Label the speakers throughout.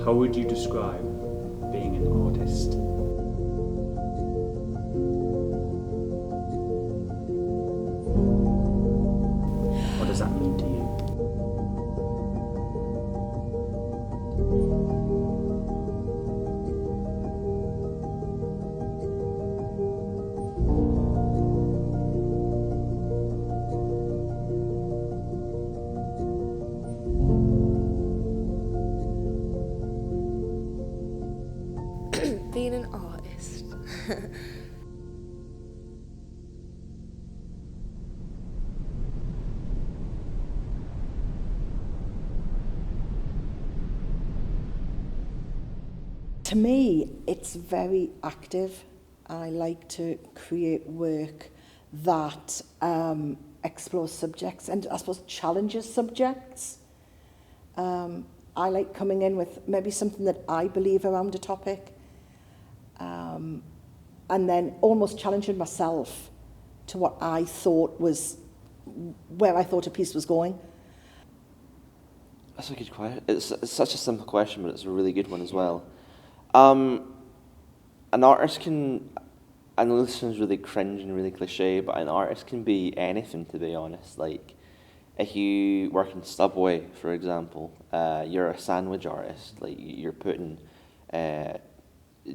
Speaker 1: How would you describe being an artist? What does that mean to you?
Speaker 2: Being an artist.
Speaker 3: To me, it's very active. I like to create work that explores subjects and I suppose challenges subjects. I like coming in with maybe something that I believe around a topic and then almost challenging myself to what I thought was, where I thought a piece was going.
Speaker 4: That's a good question. It's such a simple question, but it's a really good one as well. An artist can, I know this sounds really cringe and really cliche, but an artist can be anything, to be honest. Like, if you work in Subway, for example, you're a sandwich artist. Like, you're putting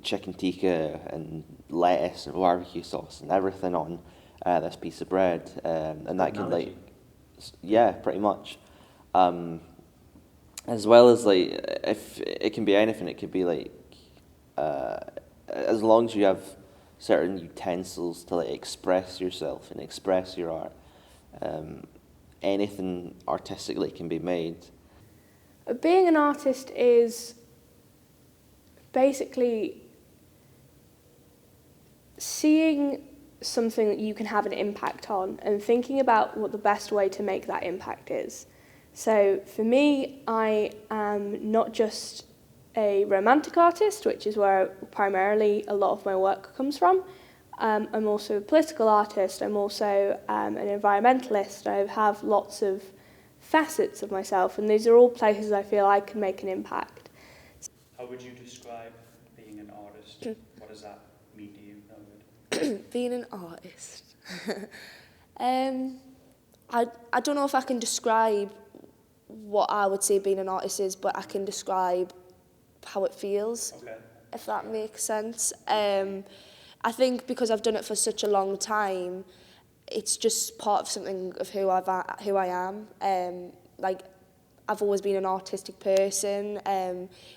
Speaker 4: chicken tikka and lettuce and barbecue sauce and everything on this piece of bread, and that can, like, yeah, pretty much. As well as, like, if it can be anything, it could be like, as long as you have certain utensils to, like, express yourself and express your art, anything artistically can be made.
Speaker 5: Being an artist is basically seeing something that you can have an impact on and thinking about what the best way to make that impact is. So for me, I am not just a romantic artist, which is where primarily a lot of my work comes from. I'm also a political artist. I'm also an environmentalist. I have lots of facets of myself, and these are all places I feel I can make an impact.
Speaker 1: How would you describe being an artist? What does that mean to you, Elwood?
Speaker 2: Being an artist. I don't know if I can describe what I would say being an artist is, but I can describe how it feels,
Speaker 1: Okay.
Speaker 2: if that makes sense. I think because I've done it for such a long time, it's just part of something of who I am. Like, I've always been an artistic person,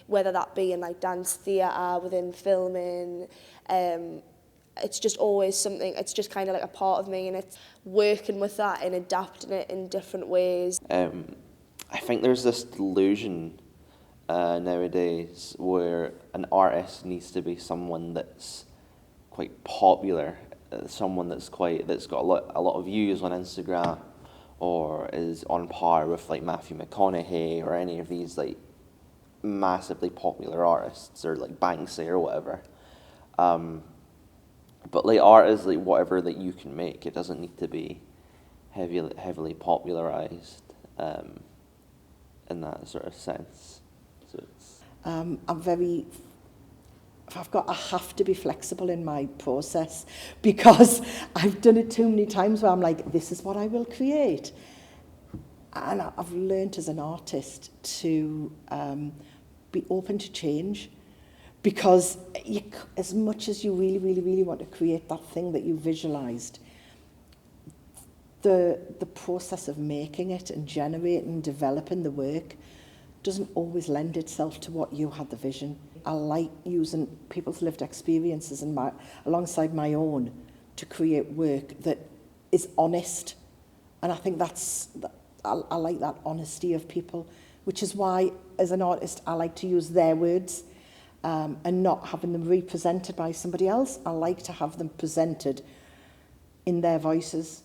Speaker 2: whether that be in, like, dance theatre, within filming. It's just always something, it's just kind of like a part of me, and it's working with that and adapting it in different ways.
Speaker 4: I think there's this delusion nowadays where an artist needs to be someone that's quite popular, someone that's got a lot of views on Instagram, or is on par with, like, Matthew McConaughey or any of these, like, massively popular artists, or like Banksy or whatever. But, like, art is, like, whatever that you can make. It doesn't need to be heavily popularized in that sort of sense. So it's
Speaker 3: I have to be flexible in my process because I've done it too many times where I'm like, this is what I will create. And I've learned as an artist to be open to change, because as much as you really, really, really want to create that thing that you visualized, the process of making it and generating, developing the work doesn't always lend itself to what you had the vision. I like using people's lived experiences alongside my own to create work that is honest. And I think I like that honesty of people, which is why, as an artist, I like to use their words and not having them represented by somebody else. I like to have them presented in their voices.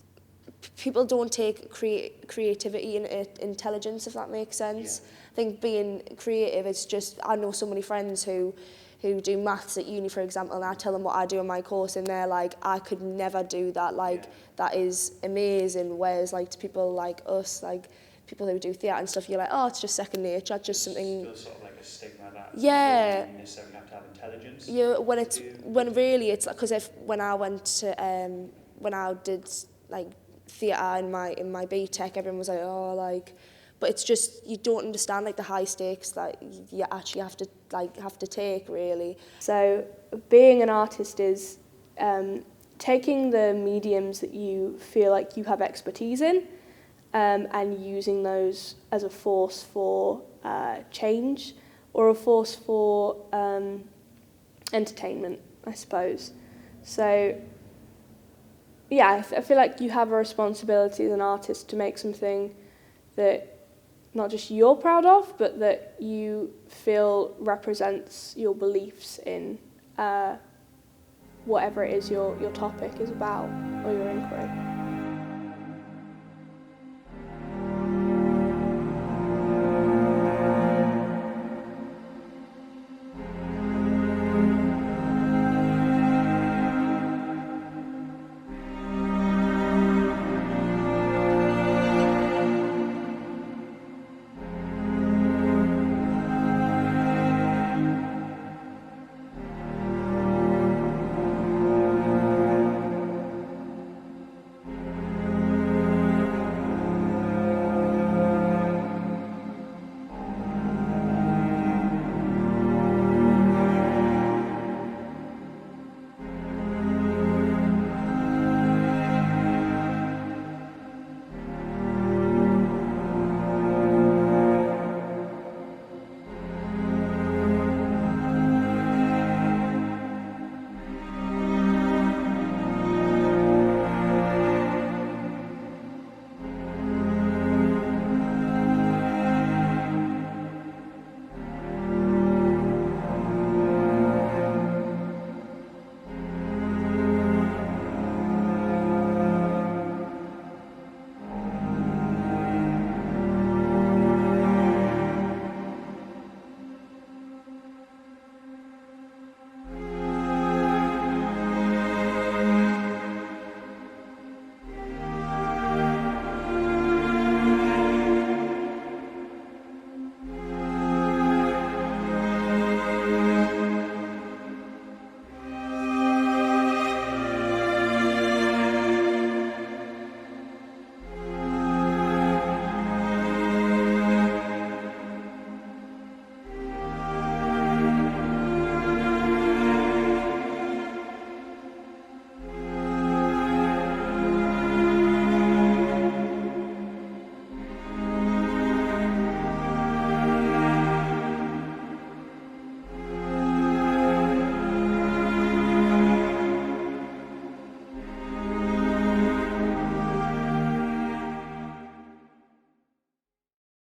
Speaker 2: People don't take creativity and intelligence, if that makes sense. Yeah. I think being creative is just, I know so many friends who do maths at uni, for example, and I tell them what I do in my course, and they're like, I could never do that, like, that is amazing. Whereas, like, to people like us, like, people who do theatre and stuff, you're like, oh, it's just second nature, it's just something...
Speaker 1: Still sort of like a stigma that
Speaker 2: Yeah.
Speaker 1: you don't necessarily have to have intelligence.
Speaker 2: Yeah,
Speaker 1: to-
Speaker 2: when really it's like, because when I went to when I did like theatre in my BTEC, everyone was like, oh, like, but it's just, you don't understand like the high stakes that you actually have to take, really.
Speaker 5: So being an artist is taking the mediums that you feel like you have expertise in and using those as a force for change or a force for entertainment, I suppose. So yeah, I feel like you have a responsibility as an artist to make something that not just you're proud of, but that you feel represents your beliefs in whatever it is your topic is about or your inquiry.